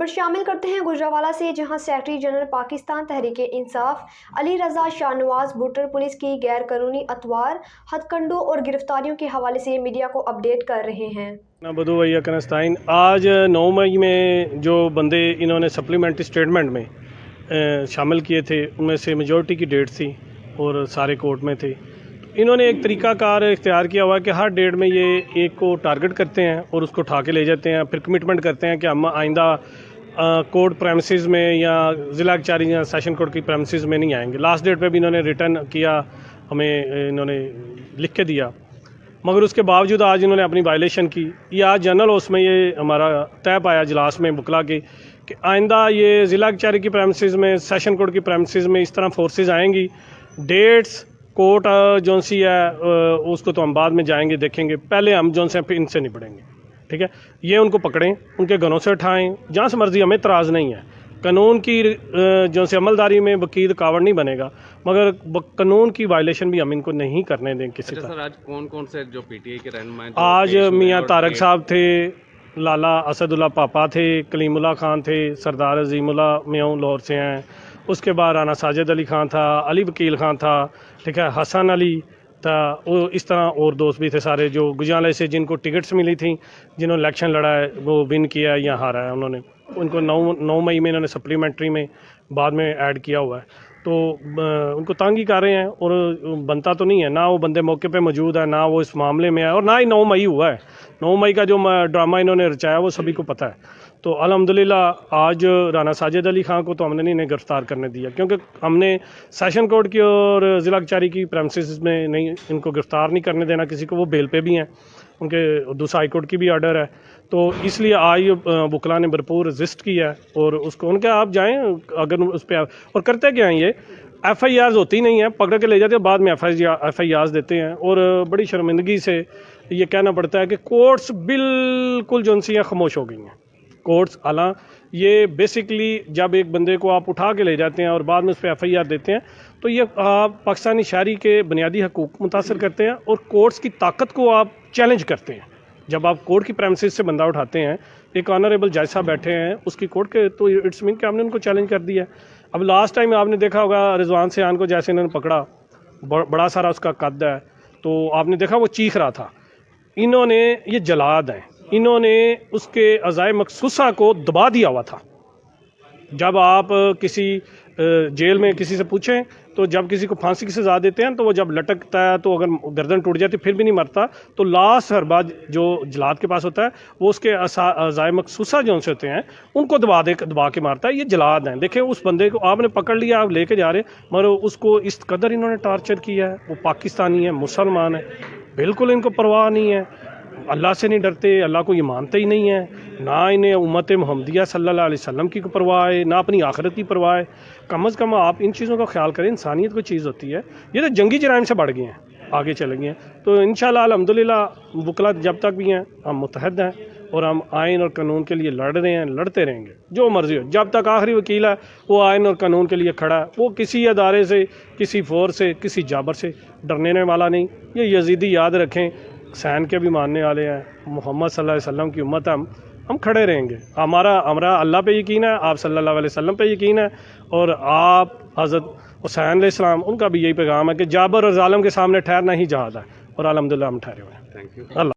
खबर शामिल करते हैं गुजरांवाला से, जहां सेक्रेटरी जनरल पाकिस्तान तहरीक इंसाफ अली रजा शाहनवाज भुट्टर पुलिस की गैर कानूनी अतवार, हथकंडों और गिरफ्तारियों के हवाले से मीडिया को अपडेट कर रहे हैं। बदू भैया कनस्ताइन, आज 9 मई में जो बंदे इन्होंने सप्लीमेंट्री स्टेटमेंट में शामिल किए थे उनमें से मेजॉरिटी की डेट थी और सारे कोर्ट में थे। इन्होंने एक तरीक़ाकार इख्तियार किया हुआ है कि हर डेट में ये एक को टारगेट करते हैं और उसको उठा के ले जाते हैं, फिर कमिटमेंट करते हैं कि हम आइंदा कोर्ट प्रेमिसेस में या ज़िला कचहरी या सेशन कोर्ट की प्रेमिसेस में नहीं आएंगे। लास्ट डेट पे भी इन्होंने रिटर्न किया, हमें इन्होंने लिख के दिया, मगर उसके बावजूद आज इन्होंने अपनी वायलेशन की। ये आज जनरल हाउस में ये हमारा तय पाया इजलास में बुकला के कि आइंदा ये ज़िला कचहरी की प्रेमिसेस में, सेशन कोर्ट की प्रेमिसेस में इस तरह फोर्सेस आएंगी। डेट्स कोर्ट जौन सी है उसको तो हम बाद में जाएंगे देखेंगे, पहले हम जौन से इनसे निपटेंगे। ठीक है, ये उनको पकड़ें, उनके घरों से उठाएं, जहाँ से मर्जी, हमें इतराज़ नहीं है। कानून की जौन से अमलदारी में वकील रुकावट नहीं बनेगा, मगर कानून की वायलेशन भी हम इनको नहीं करने दें किसी तरह। सर, आज कौन कौन से जो पीटीआई के रहनुमा आज मियाँ तारक साहब थे, लाला असदुल्ला पापा थे, कलीमुल्ला खान थे, सरदार अजीमुल्ला म्याऊं लाहौर से हैं, उसके बाद राना साजिद अली खान था, अली वकील खान था, ठीक है, हसन अली था, वो इस तरह और दोस्त भी थे सारे जो गुजरांवाला से जिनको टिकट्स मिली थी, जिन्होंने इलेक्शन लड़ा है, वो विन किया है या हारा है, उन्होंने उनको 9 मई में इन्होंने सप्लीमेंट्री में बाद में ऐड किया हुआ है। तो उनको तंग ही कर रहे हैं और बनता तो नहीं है, ना वो बंदे मौके पे मौजूद है, ना वो इस मामले में है, और ना ही 9 मई हुआ है। 9 मई का जो ड्रामा इन्होंने रचाया वो सभी को पता है। तो अल्हम्दुलिल्लाह आज राना साजिद अली खान को तो हमने नहीं गिरफ्तार करने दिया, क्योंकि हमने सेशन कोर्ट की और ज़िला कचहरी की प्रेमिसेस में नहीं, इनको गिरफ्तार नहीं करने देना किसी को। वो बेल पे भी हैं, उनके दूसरा हाई कोर्ट की भी आर्डर है, तो इसलिए आज बुकला ने भरपूर रजिस्ट किया है और उसको उनके आप जाएँ अगर उस पर, और करते क्या हैं ये FIRs होती नहीं है, पकड़ के ले जाते हैं, बाद में FIRs देते हैं। और बड़ी शर्मिंदगी से ये कहना पड़ता है कि कोर्ट्स बिल्कुल जो सी हैं खामोश हो गई हैं। कोर्ट्स हालांकि ये बेसिकली जब एक बंदे को आप उठा के ले जाते हैं और बाद में उस पर FIR देते हैं, तो ये आप पाकिस्तानी शहरी के बुनियादी हकूक़ मुतासर करते हैं और कोर्ट्स की ताकत को आप चैलेंज करते हैं। जब आप कोर्ट की प्रेमिसेस से बंदा उठाते हैं, एक ऑनरेबल जज साहब बैठे हैं उसकी कोर्ट के, तो इट्स मीन कि आपने उनको चैलेंज कर दिया। अब लास्ट टाइम आपने देखा होगा रिजवान सियान को जैसे इन्होंने पकड़ा, बड़ा सारा उसका कद है, तो आपने देखा वो चीख रहा था। इन्होंने, ये जलाद हैं, इन्होंने उसके अज़ाए मखसूसा को दबा दिया हुआ था। जब आप किसी जेल में किसी से पूछें तो जब किसी को फांसी की सज़ा देते हैं तो वो जब लटकता है तो अगर गर्दन टूट जाती फिर भी नहीं मरता, तो लास्ट हर बार जो जलाद के पास होता है वो उसके अज़ाए मखसूसा जो से होते हैं उनको दबा के मारता है। ये जलाद हैं। देखें, उस बंदे को आपने पकड़ लिया, आप लेके जा रहे, मगर उसको इस कदर इन्होंने टार्चर किया है। वो पाकिस्तानी है, मुसलमान है, बिल्कुल इनको परवाह नहीं है, अल्लाह से नहीं डरते, अल्लाह को ये मानते ही नहीं है, ना इन्हें उम्मत मोहम्मदिया सल्लल्लाहु अलैहि वसल्लम की परवाह है, ना अपनी आखिरत की परवाह है। कम अज़ कम आप इन चीज़ों का ख्याल करें, इंसानियत कोई चीज़ होती है। ये तो जंगी जराइम से बढ़ गए हैं, आगे चले गए हैं। तो इंशाअल्लाह अल्हम्दुलिल्लाह बुकला जब तक भी हैं हम मुतहद हैं और हम आइन और कानून के लिए लड़ रहे हैं, लड़ते रहेंगे जो मर्जी हो। जब तक आखिरी वकील है वो आइन और कानून के लिए खड़ा है, वो किसी अदारे से, किसी फोर्स से, किसी जाबर से डरने वाला नहीं। ये यजीदी याद रखें, हुसैन के भी मानने वाले हैं, मोहम्मद सल्लल्लाहु अलैहि वसल्लम की उम्मत हम खड़े रहेंगे। हमारा अल्लाह पे यकीन है, आप सल्लल्लाहु अलैहि वसल्लम पे यकीन है, और आप हज़रत हुसैन अलैहिस्सलाम, उनका भी यही पैगाम है कि जाबर और जालिम के सामने ठहरना ही जहाद है, और अल्हम्दुलिल्लाह हम ठहरे हुए हैं। Thank you. अल्लाह।